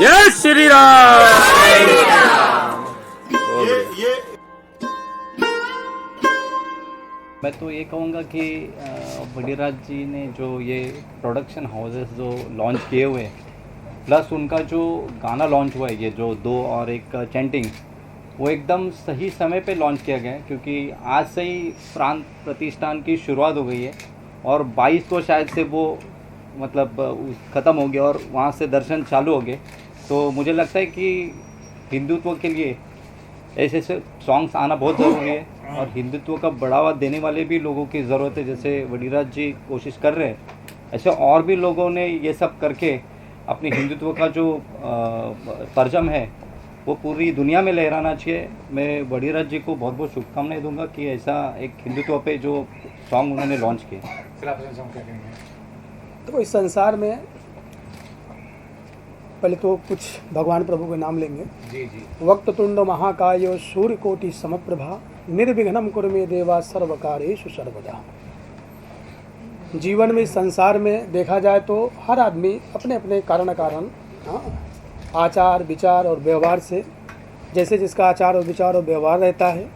जय श्री राम। मैं तो ये कहूँगा कि वडीराज जी ने जो ये प्रोडक्शन हाउसेस जो लॉन्च किए हुए हैं, प्लस उनका जो गाना लॉन्च हुआ है, ये जो 2 और 1 चैंटिंग, वो एकदम सही समय पे लॉन्च किया गया है, क्योंकि आज से ही प्रांत प्रतिष्ठान की शुरुआत हो गई है और 22 को शायद से वो मतलब ख़त्म हो गया और वहाँ से दर्शन चालू हो गए। तो मुझे लगता है कि हिंदुत्व के लिए ऐसे ऐसे सॉन्ग्स आना बहुत ज़रूरी है और हिंदुत्व का बढ़ावा देने वाले भी लोगों की ज़रूरत है। जैसे वडीराज जी कोशिश कर रहे हैं, ऐसे और भी लोगों ने ये सब करके अपनी हिंदुत्व का जो परचम है वो पूरी दुनिया में लहराना चाहिए। मैं बढ़ीराज जी को बहुत बहुत शुभकामनाएं दूंगा कि ऐसा एक हिंदुत्व पे जो सॉन्ग उन्होंने लॉन्च किए। देखो, इस संसार में पहले तो कुछ भगवान प्रभु के नाम लेंगे। जी जी। वक्रतुंड महाकाय सूर्यकोटि समप्रभा निर्विघ्नं कुरु मे देवा सर्वकारेषु सर्वदा। जीवन में, इस संसार में देखा जाए तो हर आदमी अपने अपने कारण आचार विचार और व्यवहार से, जैसे जिसका आचार और विचार और व्यवहार रहता है,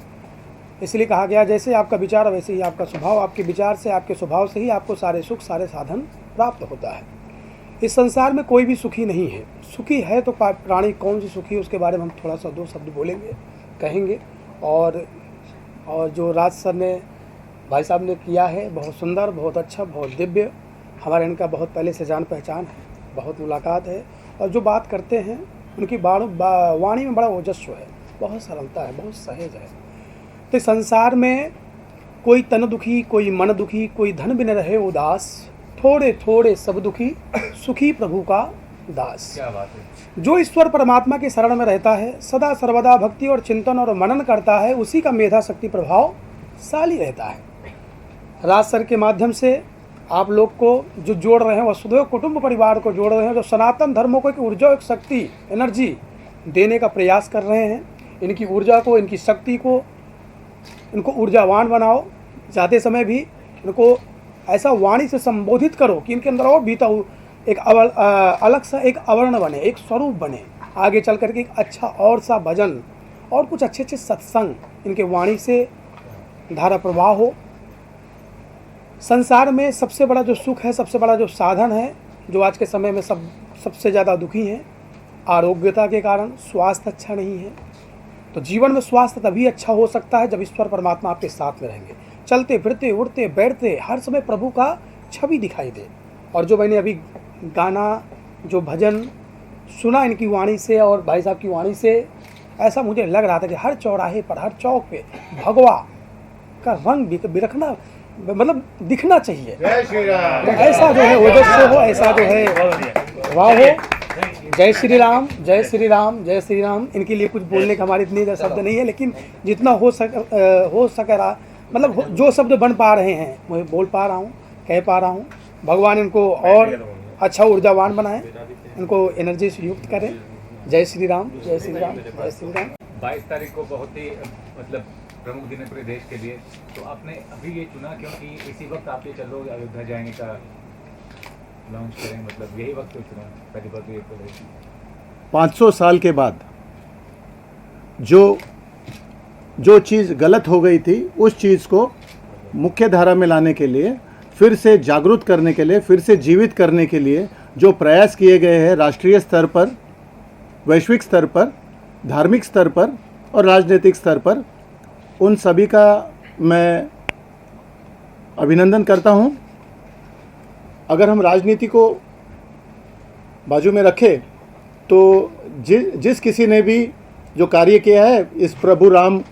इसलिए कहा गया जैसे आपका विचार वैसे ही आपका स्वभाव, आपके विचार से आपके स्वभाव से ही आपको सारे सुख सारे साधन प्राप्त होता है। इस संसार में कोई भी सुखी नहीं है। सुखी है तो प्राणी कौन सी सुखी है, उसके बारे में हम थोड़ा सा दो शब्द बोलेंगे, कहेंगे। और जो राज सर ने, भाई साहब ने किया है, बहुत सुंदर, बहुत अच्छा, बहुत दिव्य। हमारे इनका बहुत पहले से जान पहचान है, बहुत मुलाकात है, और जो बात करते हैं उनकी वाणी में बड़ा ओजस्व है, बहुत सरलता है, बहुत सहज है। तो संसार में कोई तन दुखी, कोई मन दुखी, कोई धन बिन रहे उदास, थोड़े थोड़े सब दुखी, सुखी प्रभु का दास। क्या बात है। जो ईश्वर परमात्मा के शरण में रहता है, सदा सर्वदा भक्ति और चिंतन और मनन करता है, उसी का मेधा शक्ति प्रभावशाली रहता है। राज सर के माध्यम से आप लोग को जो जोड़ रहे हैं, वसुधैव कुटुंब परिवार को जोड़ रहे हैं, जो सनातन धर्मों को एक ऊर्जा, एक शक्ति, एनर्जी देने का प्रयास कर रहे हैं। इनकी ऊर्जा को, इनकी शक्ति को, इनको ऊर्जावान बनाओ। जाते समय भी इनको ऐसा वाणी से संबोधित करो कि इनके अंदर और बीता एक अलग सा एक आवरण बने, एक स्वरूप बने। आगे चल करके एक अच्छा और सा भजन और कुछ अच्छे अच्छे सत्संग इनके वाणी से धारा प्रवाह हो। संसार में सबसे बड़ा जो सुख है, सबसे बड़ा जो साधन है, जो आज के समय में सबसे ज़्यादा दुखी हैं, आरोग्यता के कारण स्वास्थ्य अच्छा नहीं है। तो जीवन में स्वास्थ्य तभी अच्छा हो सकता है जब ईश्वर परमात्मा आपके साथ में रहेंगे। चलते फिरते उड़ते बैठते हर समय प्रभु का छवि दिखाई दे। और जो मैंने अभी गाना, जो भजन सुना इनकी वाणी से और भाई साहब की वाणी से, ऐसा मुझे लग रहा था कि हर चौराहे पर, हर चौक पे भगवा का रंग बिरखना, मतलब दिखना चाहिए। ऐसा जो है ओजस्व हो, ऐसा जो है वाह हो। जय श्री राम, जय श्री राम, जय श्री राम। इनके लिए कुछ बोलने का हमारे इतने शब्द नहीं है, लेकिन जितना हो सके मतलब जो शब्द बन पा रहे हैं मैं बोल पा रहा हूँ, कह पा रहा हूँ। भगवान इनको और अच्छा ऊर्जावान बनाए, इनको एनर्जी से युक्त करें। जय श्री राम, जय श्री राम, जय श्री राम। 22 तारीख को बहुत ही मतलब प्रमुख दिन है पूरे देश के लिए, तो आपने अभी ये चुना क्योंकि इसी वक्त आप ये चलो अयोध्या जाएंगे का लॉन्च करें, मतलब यही वक्त चुना पहली बात ये तो 500 साल के बाद जो चीज़ गलत हो गई थी, उस चीज़ को मुख्य धारा में लाने के लिए, फिर से जागरूक करने के लिए, फिर से जीवित करने के लिए जो प्रयास किए गए हैं राष्ट्रीय स्तर पर, वैश्विक स्तर पर, धार्मिक स्तर पर और राजनीतिक स्तर पर, उन सभी का मैं अभिनंदन करता हूं। अगर हम राजनीति को बाजू में रखें तो जिस किसी ने भी जो कार्य किया है इस प्रभु राम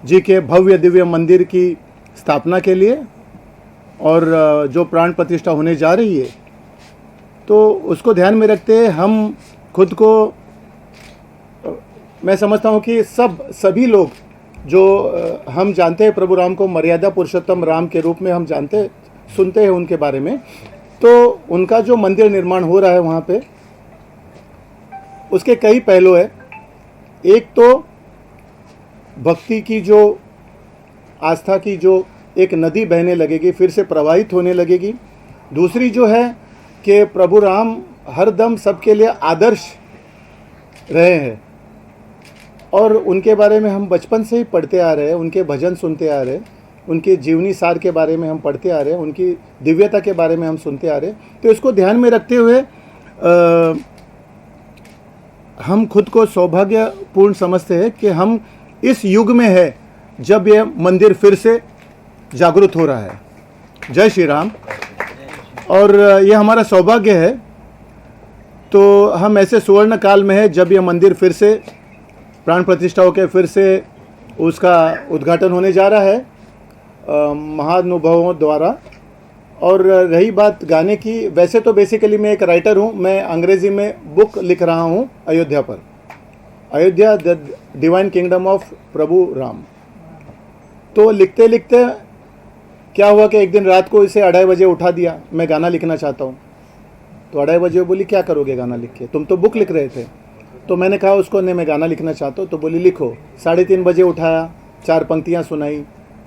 जी के भव्य दिव्य मंदिर की स्थापना के लिए और जो प्राण प्रतिष्ठा होने जा रही है, तो उसको ध्यान में रखते हुए हम खुद को, मैं समझता हूँ कि सभी लोग जो हम जानते हैं प्रभु राम को मर्यादा पुरुषोत्तम राम के रूप में हम सुनते हैं उनके बारे में, तो उनका जो मंदिर निर्माण हो रहा है वहाँ पे, उसके कई पहलू है। एक तो भक्ति की जो, आस्था की जो एक नदी बहने लगेगी, फिर से प्रवाहित होने लगेगी। दूसरी जो है कि प्रभु राम हरदम सबके लिए आदर्श रहे हैं और उनके बारे में हम बचपन से ही पढ़ते आ रहे हैं, उनके भजन सुनते आ रहे हैं, उनके जीवनी सार के बारे में हम पढ़ते आ रहे हैं, उनकी दिव्यता के बारे में हम सुनते आ रहे हैं। तो इसको ध्यान में रखते हुए हम खुद को सौभाग्यपूर्ण समझते हैं कि हम इस युग में है जब यह मंदिर फिर से जागृत हो रहा है। जय श्री राम। और ये हमारा सौभाग्य है। तो हम ऐसे सुवर्ण काल में है जब यह मंदिर फिर से प्राण प्रतिष्ठा होकर फिर से उसका उद्घाटन होने जा रहा है महानुभावों द्वारा। और रही बात गाने की, वैसे तो बेसिकली मैं एक राइटर हूँ, मैं अंग्रेज़ी में बुक लिख रहा हूँ अयोध्या पर। Ayodhya the divine kingdom of Prabhu Ram. तो लिखते लिखते क्या हुआ कि एक दिन रात को इसे 2:30 बजे उठा दिया, मैं गाना लिखना चाहता हूँ। तो 2:30 बजे बोली क्या करोगे गाना लिख के, तुम तो बुक लिख रहे थे। तो मैंने कहा उसको नहीं, मैं गाना लिखना चाहता हूँ। तो बोली लिखो। 3:30 बजे उठाया, 4 पंक्तियाँ सुनाई।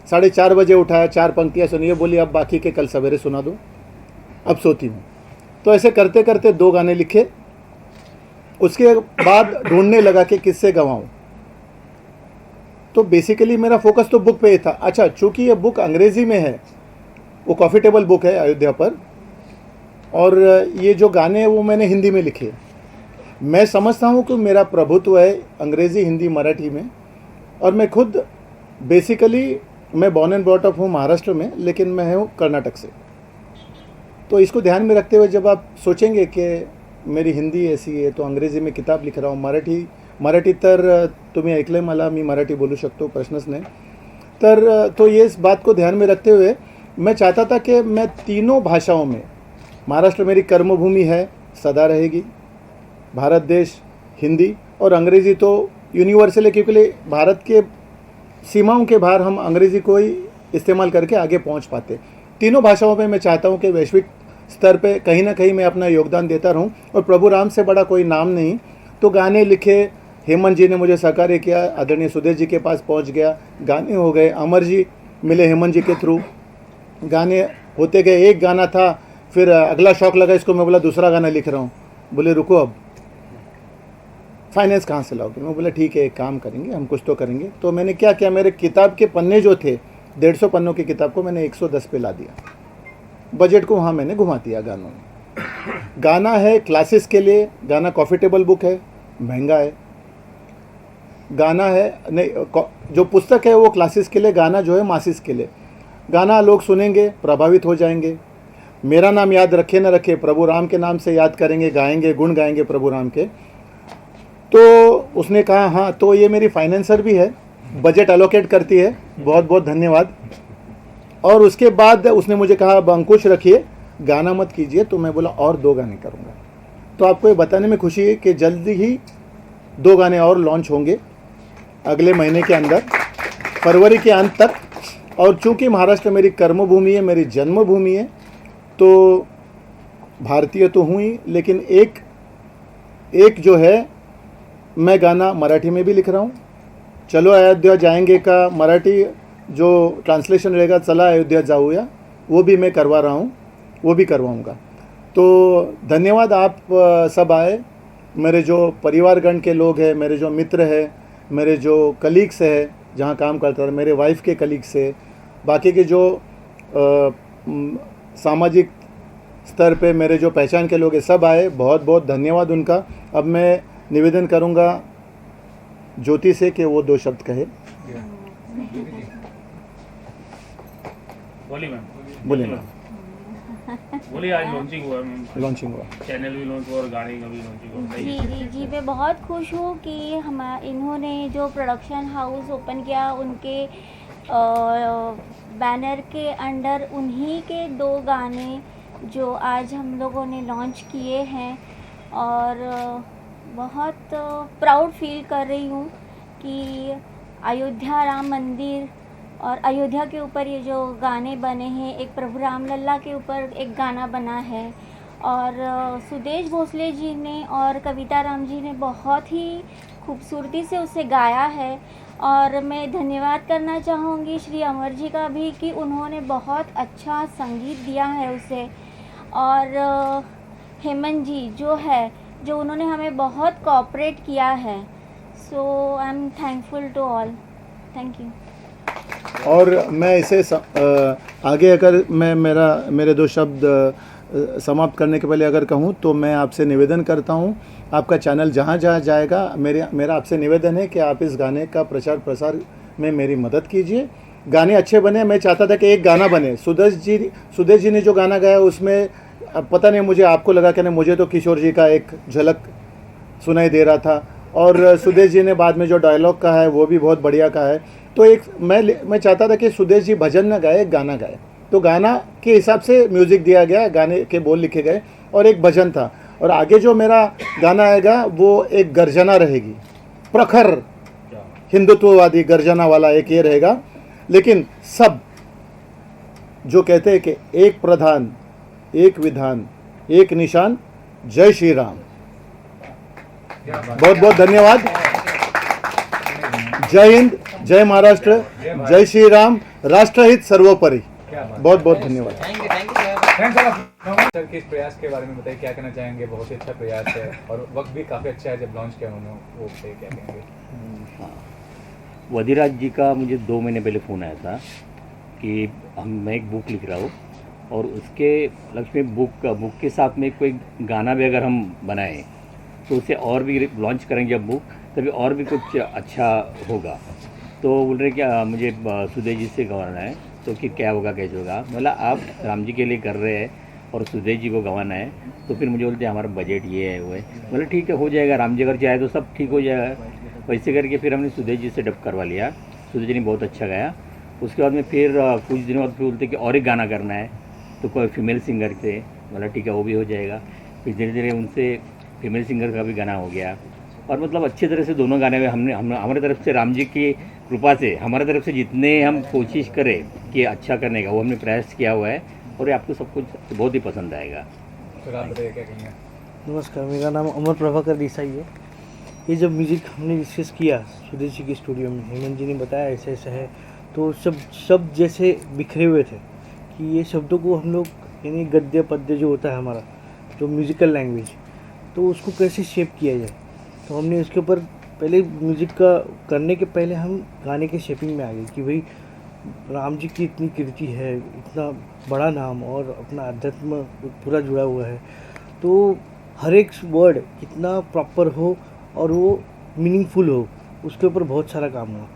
4:30 बजे उठाया, 4 पंक्तियाँ सुनी। बोली अब बाकी के कल सवेरे सुना दो, अब सोती हूँ। तो ऐसे करते करते 2 गाने लिखे। उसके बाद ढूंढने लगा कि किससे गवाऊँ। तो बेसिकली मेरा फोकस तो बुक पे ही था। अच्छा, चूँकि ये बुक अंग्रेज़ी में है, वो कॉफ़ी टेबल बुक है अयोध्या पर, और ये जो गाने हैं वो मैंने हिंदी में लिखे। मैं समझता हूँ कि मेरा प्रभुत्व है अंग्रेज़ी, हिंदी, मराठी में। और मैं खुद बेसिकली मैं बॉर्न एंड ब्रॉट अप हूँ महाराष्ट्र में, लेकिन मैं हूँ कर्नाटक से। तो इसको ध्यान में रखते हुए जब आप सोचेंगे कि मेरी हिंदी ऐसी आहे, तो अंग्रेजी में किताब लिख रहा हूँ, मराठी तर तुम्ही ऐकलंय मला, मी मराठी बोलू शकतो, प्रश्नच नाही। तर तो ये इस बात को ध्यान में रखते हुए मैं चाहता था कि मैं तीनों भाषाओं में, महाराष्ट्र मेरी कर्मभूमि है, सदा रहेगी, भारत देश हिंदी, और अंग्रेज़ी तो यूनिवर्सल है, क्योंकि भारत के सीमाओं के बाहर हम अंग्रेज़ी को ही इस्तेमाल करके आगे पहुंच पाते। तीनों भाषाओं में मैं चाहता हूं कि वैश्विक स्तर पे कहीं ना कहीं मैं अपना योगदान देता रहूं, और प्रभु राम से बड़ा कोई नाम नहीं। तो गाने लिखे, हेमंत जी ने मुझे सहकार्य किया, आदरणीय सुदेश जी के पास पहुंच गया, गाने हो गए, अमर जी मिले हेमंत जी के थ्रू, गाने होते गए। एक गाना था, फिर अगला शौक लगा इसको, मैं बोला दूसरा गाना लिख रहा हूँ। बोले रुको, अब फाइनेंस कहाँ से लाओगे? मैं बोला ठीक है, एक काम करेंगे, हम कुछ तो करेंगे। तो मैंने क्या किया, मेरे किताब के पन्ने जो थे, 150 पन्नों की किताब को मैंने 110 पे ला दिया। बजट को वहाँ मैंने घुमा दिया गानों में। गाना है क्लासेस के लिए, गाना कॉफ़ी टेबल बुक है, महंगा है। गाना है नहीं, जो पुस्तक है वो क्लासेस के लिए, गाना जो है मासिस के लिए। गाना लोग सुनेंगे, प्रभावित हो जाएंगे, मेरा नाम याद रखे ना रखे, प्रभु राम के नाम से याद करेंगे, गाएंगे, गुण गाएंगे प्रभु राम के। तो उसने कहा हाँ, तो ये मेरी फाइनेंसर भी है, बजट एलोकेट करती है, बहुत बहुत धन्यवाद। और उसके बाद उसने मुझे कहा अब अंकुश रखिए, गाना मत कीजिए। तो मैं बोला और 2 गाने करूँगा। तो आपको ये बताने में खुशी है कि जल्दी ही 2 गाने और लॉन्च होंगे अगले महीने के अंदर, फरवरी के अंत तक। और चूँकि महाराष्ट्र मेरी कर्मभूमि है, मेरी जन्मभूमि है, तो भारतीय तो हुई, लेकिन एक जो है, मैं गाना मराठी में भी लिख रहा हूँ। चलो अयोध्या जाएंगे का मराठी जो ट्रांसलेशन रहेगा, चला अयोध्या जाऊया, वो भी मैं करवा रहा हूँ, वो भी करवाऊँगा। तो धन्यवाद, आप सब आए, मेरे जो परिवारगण के लोग हैं, मेरे जो मित्र हैं, मेरे जो कलीग्स हैं जहाँ काम करता है, मेरे वाइफ के कलीग्स से, बाकी के जो सामाजिक स्तर पे मेरे जो पहचान के लोग हैं, सब आए, बहुत बहुत धन्यवाद उनका। अब मैं निवेदन करूंगा ज्योति से कि वो 2 शब्द कहे। बोली मैम, बोलिए मैम। बोलिए, आज लॉन्चिंग हुआ मैम, लॉन्चिंग हुआ, चैनल भी लॉन्च हुआ और गाने का भी लॉन्चिंग हुआ। जी जी जी, मैं बहुत खुश हूँ कि इन्होंने जो प्रोडक्शन हाउस ओपन किया, उनके बैनर के अंडर उन्हीं के 2 गाने जो आज हम लोगों ने लॉन्च किए हैं। और बहुत प्राउड फील कर रही हूँ कि अयोध्या राम मंदिर और अयोध्या के ऊपर ये जो गाने बने हैं, एक प्रभु राम लल्ला के ऊपर एक गाना बना है, और सुदेश भोसले जी ने और कविता राम जी ने बहुत ही खूबसूरती से उसे गाया है। और मैं धन्यवाद करना चाहूँगी श्री अमर जी का भी कि उन्होंने बहुत अच्छा संगीत दिया है उसे। और हेमंत जी जो उन्होंने हमें बहुत कोऑपरेट किया है। So I am thankful to all, thank you. और मैं इसे आगे अगर मैं मेरे 2 शब्द समाप्त करने के पहले अगर कहूँ, तो मैं आपसे निवेदन करता हूँ, आपका चैनल जहाँ जहाँ जाएगा, मेरा आपसे निवेदन है कि आप इस गाने का प्रचार प्रसार में मेरी मदद कीजिए। गाने अच्छे बने, मैं चाहता था कि एक गाना बने। सुदेश जी ने जो गाना गाया उसमें पता नहीं, मुझे आपको लगा कि नहीं, मुझे तो किशोर जी का एक झलक सुनाई दे रहा था, और सुदेश जी ने बाद में जो डायलॉग कहा है वो भी बहुत बढ़िया कहा है। तो एक मैं चाहता था कि सुदेश जी भजन न गाए, गाना गाए। तो गाना के हिसाब से म्यूज़िक दिया गया, गाने के बोल लिखे गए, और एक भजन था। और आगे जो मेरा गाना आएगा वो एक गर्जना रहेगी, प्रखर हिंदुत्ववादी गर्जना वाला एक ये रहेगा। लेकिन सब जो कहते हैं कि एक प्रधान, एक विधान, एक निशान, जय श्री राम। बहुत बहुत धन्यवाद। जय हिंद, जय महाराष्ट्र, जय श्री राम, राष्ट्रहित सर्वोपरि। बहुत बहुत धन्यवाद। सर के इस प्रयास के बारे में बताइए, क्या कहना चाहेंगे? बहुत ही अच्छा प्रयास है और वक्त भी काफ़ी अच्छा है जब लॉन्च किया उन्होंने, वो बताइए क्या कहेंगे? वधिराज जी का मुझे 2 महीने पहले फ़ोन आया था कि मैं एक बुक लिख रहा हूँ और उसके लक्ष्य में बुक के साथ में कोई गाना भी अगर हम बनाएं तो उसे और भी लॉन्च करेंगे जब बुक, तभी और भी कुछ अच्छा होगा। तो बोल रहे क्या मुझे सुदेश जी से गवाना है, तो कि क्या होगा कैसे होगा। मतलब आप राम जी के लिए कर रहे हैं और सुदेश जी को गवाना है, तो फिर मुझे बोलते हैं हमारा बजट ये है वो है। मतलब ठीक है, हो जाएगा, राम जी अगर चाहे तो सब ठीक हो जाएगा। वैसे करके फिर हमने सुदेश जी से डब करवा लिया। सुदेश जी ने बहुत अच्छा गाया। उसके बाद में फिर कुछ दिनों बाद फिर बोलते कि और एक गाना करना है, तो कोई फीमेल सिंगर से, मतलब ठीक है वो भी हो जाएगा। फिर धीरे धीरे उनसे फीमेल सिंगर का भी गाना हो गया और मतलब अच्छी तरह से दोनों गाने में हमने हमारे तरफ से राम जी की कृपा से हमारे तरफ से जितने हम कोशिश करें कि अच्छा करने का वो हमने प्रयास किया हुआ है और ये आपको सब कुछ बहुत ही पसंद आएगा। तो आप बताइए क्या कहेंगे? नमस्कार, मेरा नाम अमर प्रभाकर देसाई है। ये जब म्यूज़िक हमने डिस्कस किया सुदेश जी के स्टूडियो में, हेमंत जी ने बताया ऐसा ऐसा है, तो सब जैसे बिखरे हुए थे कि ये शब्दों को हम लोग यानी गद्य पद्य जो होता है हमारा जो म्यूज़िकल लैंग्वेज, तो उसको कैसे शेप किया जाए। तो हमने उसके ऊपर पहले म्यूज़िक का करने के पहले हम गाने के शेपिंग में आ गए कि भाई राम जी की इतनी कीर्ति है, इतना बड़ा नाम और अपना अध्यात्म पूरा जुड़ा हुआ है, तो हर एक वर्ड कितना प्रॉपर हो और वो मीनिंगफुल हो, उसके ऊपर बहुत सारा काम हुआ।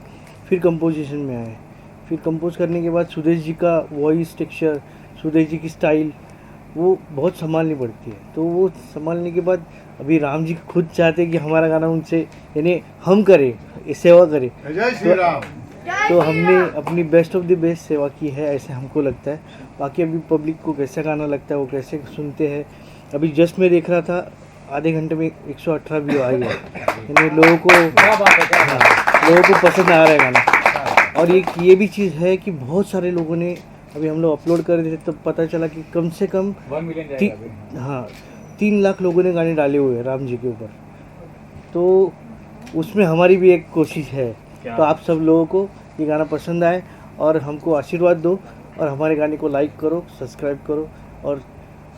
फिर कंपोजिशन में आए, फिर कंपोज करने के बाद सुदेश जी का वॉइस टेक्सचर, सुदेश जी की स्टाइल वो बहुत संभालनी पड़ती है। तो वो संभालने के बाद अभी राम जी खुद चाहते कि हमारा गाना उनसे यानी हम करें, सेवा करें। जय श्री राम। तो हमने अपनी बेस्ट ऑफ द बेस्ट सेवा की है, ऐसे हमको लगता है। बाकी अभी पब्लिक को कैसा गाना लगता है, वो कैसे सुनते हैं। अभी जस्ट मैं देख रहा था आधे घंटे में 118 व्यू आ गया, यानी लोगों को पसंद आ रहा है गाना। और ये भी चीज़ है कि बहुत सारे लोगों ने अभी हम लोग अपलोड कर रहे थे तो पता चला कि कम से कम 1 मिलियन जाएगा अभी। हाँ 3 लाख लोगों ने गाने डाले हुए हैं राम जी के ऊपर। तो उसमें हमारी भी एक कोशिश है। तो आप सब लोगों को ये गाना पसंद आए और हमको आशीर्वाद दो और हमारे गाने को लाइक करो, सब्सक्राइब करो और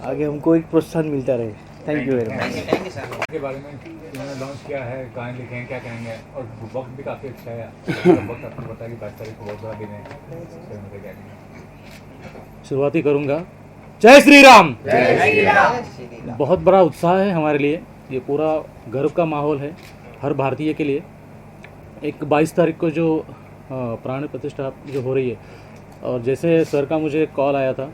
आगे हमको एक प्रोत्साहन मिलता रहे। Thank you very much. के बारे में उन्होंने लॉन्च किया है, गाने लिखे हैं, क्या कहेंगे? और वक्त भी काफ़ी अच्छा है, वक्त आपको पता है कि 22 तारीख को बहुत बड़ा दिन है, इससे मुझे क्या कहेंगे? शुरुआती करूंगा। जय श्री राम। बहुत बड़ा उत्साह है हमारे लिए, ये पूरा गर्व का माहौल है हर भारतीय के लिए। एक 22 तारीख को जो प्राण प्रतिष्ठा जो हो रही है, और जैसे सर का मुझे कॉल आया था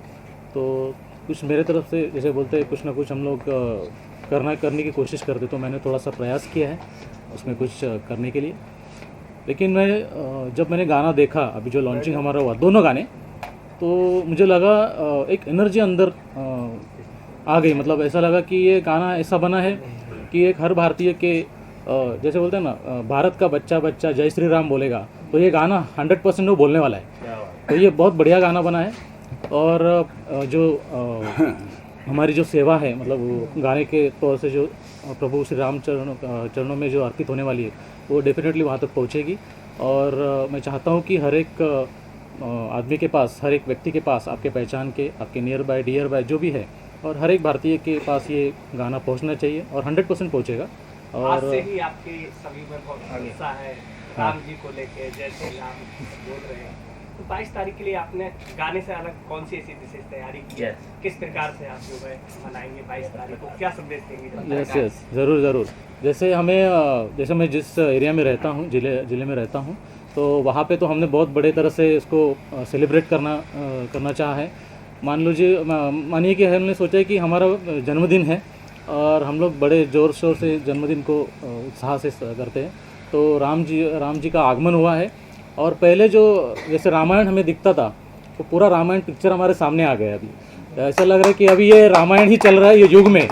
तो कुछ मेरे तरफ से जैसे बोलते हैं कुछ ना कुछ हम लोग करने की कोशिश करते, तो मैंने थोड़ा सा प्रयास किया है उसमें कुछ करने के लिए। लेकिन मैं जब मैंने गाना देखा अभी जो लॉन्चिंग हमारा हुआ दोनों गाने, तो मुझे लगा एक एनर्जी अंदर आ गई। मतलब ऐसा लगा कि ये गाना ऐसा बना है कि एक हर भारतीय के जैसे बोलते हैं ना भारत का बच्चा बच्चा जय श्री राम बोलेगा, तो ये गाना 100% वो बोलने वाला है। तो ये बहुत बढ़िया गाना बना है। और जो हमारी जो सेवा है, मतलब वो गाने के तौर से जो प्रभु श्री राम चरणों में जो अर्पित होने वाली है वो डेफिनेटली वहाँ तक पहुँचेगी। और मैं चाहता हूँ कि हर एक आदमी के पास, हर एक व्यक्ति के पास, आपके पहचान के, आपके नियर बाय डियर बाय जो भी है, और हर एक भारतीय के पास ये गाना पहुंचना चाहिए और 100% पहुंचेगा। और आज से ही आपके सभी में बहुत उत्साह है राम जी को लेके, जय श्री राम बोल रहे हैं। तो 22 तारीख के लिए आपने गाने से अलग कौन सी ऐसी विशेष तैयारी की है? किस प्रकार से आप जो है मनाएंगे 22 तारीख को, क्या संदेश देंगे? यस ज़रूर। जैसे मैं जिस एरिया में रहता हूँ, जिले में रहता हूँ, तो वहाँ पे तो हमने बहुत बड़े तरह से इसको सेलिब्रेट करना चाहा है। मानिए कि हमने सोचा कि हमारा जन्मदिन है और हम लोग बड़े ज़ोर शोर से जन्मदिन को उत्साह से करते हैं। तो राम जी का आगमन हुआ है। और पहले जो जैसे रामायण हमें दिखता था, तो पूरा रामायण पिक्चर हमारे सामने आ गया। अभी ऐसा लग रहा है कि अभी ये रामायण ही चल रहा है ये युग में।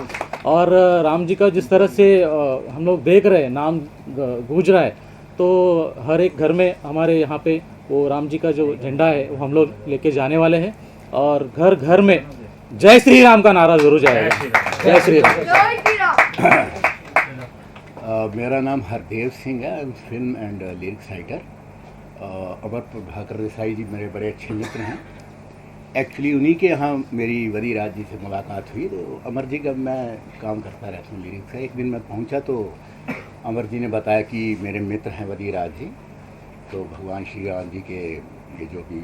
और राम जी का जिस तरह से हम लोग देख रहे हैं, नाम गूंज रहा है, तो हर एक घर में हमारे यहाँ पे वो राम जी का जो झंडा है वो हम लोग लेके जाने वाले हैं, और घर घर में जय श्री राम का नारा जरूर जाएगा। जय श्री राम। मेरा नाम हरदेव सिंह है, फिल्म एंड लिरिक्स राइटर। अमर प्रभाकर देसाई जी मेरे बड़े अच्छे मित्र हैं। एक्चुअली उन्हीं के यहाँ मेरी वदीराज जी से मुलाकात हुई, तो अमर जी का मैं काम करता रहता हूँ लिरिक्स का। एक दिन मैं पहुँचा तो अमर जी ने बताया कि मेरे मित्र हैं वदीराज जी, तो भगवान श्री राम जी के ये जो भी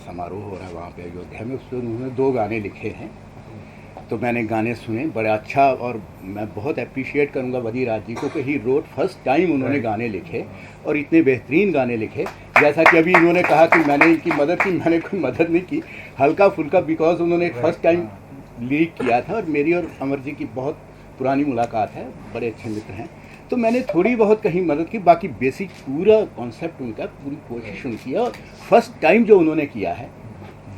समारोह हो रहा है वहाँ पे अयोध्या में, उसमें उन्होंने 2 गाने लिखे हैं। तो मैंने गाने सुने, बड़ा अच्छा, और मैं बहुत अप्रिशिएट करूँगा वदीराज जी को कि ही रोड फर्स्ट टाइम उन्होंने गाने लिखे और इतने बेहतरीन गाने लिखे। जैसा कि अभी इन्होंने कहा कि मैंने इनकी मदद की, मैंने कोई मदद नहीं की, हल्का फुल्का, बिकॉज उन्होंने फर्स्ट टाइम लिरिक किया था और मेरी और अमर जी की बहुत पुरानी मुलाकात है, बड़े अच्छे मित्र हैं। तो मैंने थोड़ी बहुत कहीं मदद की, बाकी बेसिक पूरा कॉन्सेप्ट उनका, पूरी कोशिश उनकी है, और फर्स्ट टाइम जो उन्होंने किया है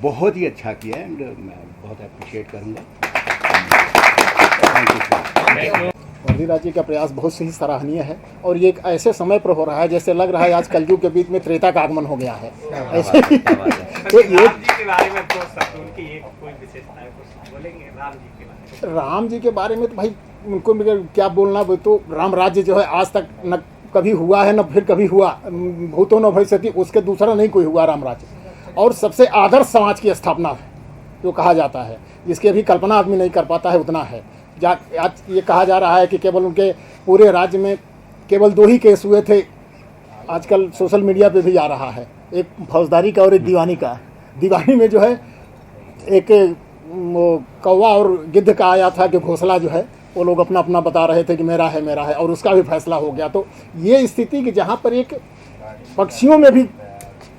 बहुत ही अच्छा किया है, एंड मैं बहुत अप्रिशिएट करूँगा। वदीराज जी का प्रयास बहुत ही सराहनीय है, और ये एक ऐसे समय पर हो रहा है जैसे लग रहा है आज कलयुग के बीच में त्रेता का आगमन हो गया है। ऐसे तो ये राम जी के बारे में दो शब्द, उनकी एक कोई विशेषता है, कुछ बोलेंगे राम जी के बारे में? राम जी के बारे में तो भाई उनको क्या बोलना, वो तो राम राज्य जो है आज तक न कभी हुआ है न फिर कभी हुआ, भूतो न भविष्यति, उसके दूसरा नहीं कोई हुआ राम राज्य। और सबसे आदर्श समाज की स्थापना जो कहा जाता है, जिसकी अभी कल्पना आदमी नहीं कर पाता है, उतना है। आज ये कहा जा रहा है कि केवल उनके पूरे राज्य में केवल 2 ही केस हुए थे, आजकल सोशल मीडिया पे भी आ रहा है, एक फौजदारी का और एक दीवानी का। दीवानी में जो है एक कौवा और गिद्ध का आया था कि घोंसला जो है वो लोग अपना अपना बता रहे थे कि मेरा है, और उसका भी फैसला हो गया। तो ये स्थिति कि जहाँ पर एक पक्षियों में भी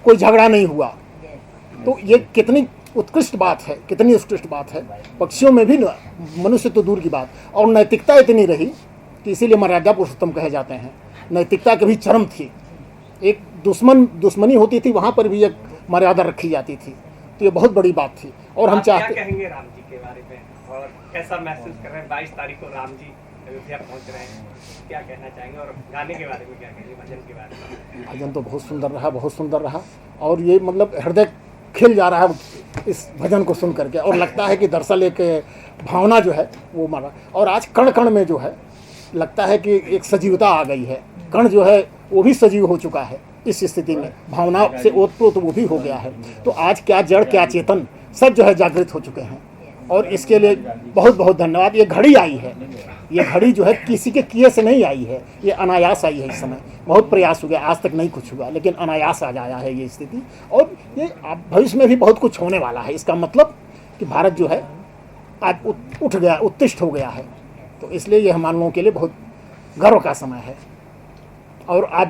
कोई झगड़ा नहीं हुआ, तो ये कितनी उत्कृष्ट बात है, कितनी उत्कृष्ट बात है। पक्षियों में भी मनुष्य तो दूर की बात, और नैतिकता इतनी रही कि इसीलिए मर्यादा पुरुषोत्तम कहे जाते हैं। नैतिकता कभी चरम थी, एक दुश्मनी होती थी, वहाँ पर भी एक मर्यादा रखी जाती थी, तो ये बहुत बड़ी बात थी। और हम चाहते, क्या कहेंगे राम जी के बारे में, और कैसा महसूस कर रहे हैं? 22 तारीख को राम जी अयोध्या पहुंच रहे हैं, क्या कहना चाहेंगे? और गाने के बारे में क्या कहेंगे, भजन के बारे में? भजन तो बहुत सुंदर रहा, बहुत सुंदर रहा, और ये मतलब हृदय खिल जा रहा है इस भजन को सुन करके, और लगता है कि दरअसल एक भावना जो है वो मारा, और आज कण कण में जो है लगता है कि एक सजीवता आ गई है। कण जो है वो भी सजीव हो चुका है इस स्थिति में, भावना से ओतप्रोत वो भी हो गया है। तो आज क्या जड़ क्या चेतन सब जो है जागृत हो चुके हैं, और इसके लिए बहुत बहुत धन्यवाद। ये घड़ी आई है, ये घड़ी जो है किसी के किए से नहीं आई है, ये अनायास आई है। इस समय बहुत प्रयास हो गया, आज तक नहीं कुछ हुआ, लेकिन अनायास आ जाया है ये स्थिति, और ये भविष्य में भी बहुत कुछ होने वाला है। इसका मतलब कि भारत जो है आज उठ गया, उत्तिष्ठ हो गया है। तो इसलिए ये हम लोगों के लिए बहुत गर्व का समय है, और आज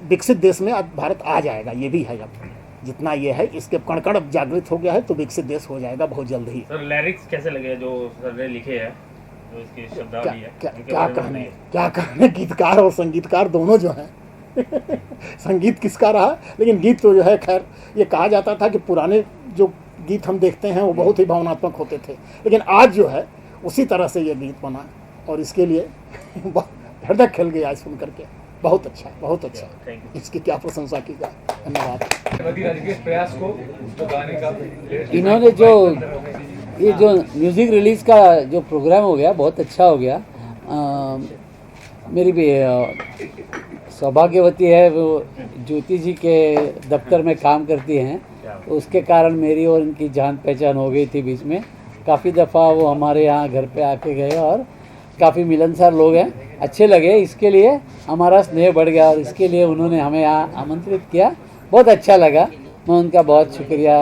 विकसित देश में आज भारत आ जाएगा, ये भी है। अब जितना ये है इसके कण कण जागृत हो गया है, तो विकसित देश हो जाएगा बहुत जल्द ही। सर लिरिक्स कैसे लगे जो सर ने लिखे हैं, जो इसकी शब्दावली है? क्या कहने, गीतकार और संगीतकार दोनों जो हैं संगीत किसका रहा, लेकिन गीत तो जो है, खैर ये कहा जाता था कि पुराने जो गीत हम देखते हैं वो बहुत ही भावनात्मक होते थे, लेकिन आज जो है उसी तरह से ये गीत बना, और इसके लिए हृदय खिल गया सुन करके। बहुत अच्छा, बहुत अच्छा, इसकी क्या प्रशंसा की जाए। धन्यवाद। प्रयास को जो गाने का इन्होंने जो ये जो म्यूज़िक रिलीज़ का जो प्रोग्राम हो गया बहुत अच्छा हो गया। मेरी भी सौभाग्यवती है, वो ज्योति जी के दफ्तर में काम करती हैं, तो उसके कारण मेरी और उनकी जान पहचान हो गई थी बीच में। काफ़ी दफ़ा वो हमारे यहाँ घर पे आके गए, और काफ़ी मिलनसार लोग हैं, अच्छे लगे। इसके लिए हमारा स्नेह बढ़ गया, और इसके लिए उन्होंने हमें यहाँ आमंत्रित किया, बहुत अच्छा लगा। मैं उनका बहुत शुक्रिया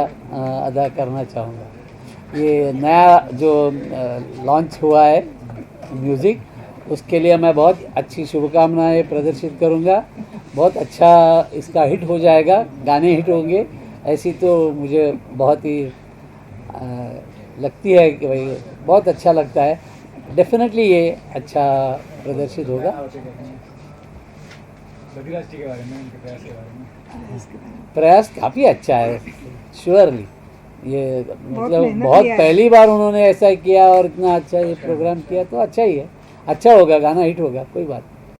अदा करना चाहूँगा। ये नया जो लॉन्च हुआ है म्यूज़िक, उसके लिए मैं बहुत अच्छी शुभकामनाएं प्रदर्शित करूँगा। बहुत अच्छा इसका हिट हो जाएगा, गाने हिट होंगे, ऐसी तो मुझे बहुत ही लगती है कि भाई बहुत अच्छा लगता है। डेफिनेटली ये अच्छा प्रदर्शित होगा। वदीराज जी के बारे में, उनके प्रयास के बारे में? प्रयास काफ़ी अच्छा है, श्योरली ये मतलब बहुत पहली बार उन्होंने ऐसा किया और इतना अच्छा ये प्रोग्राम किया, तो अच्छा ही है, अच्छा होगा, गाना हिट होगा, कोई बात नहीं।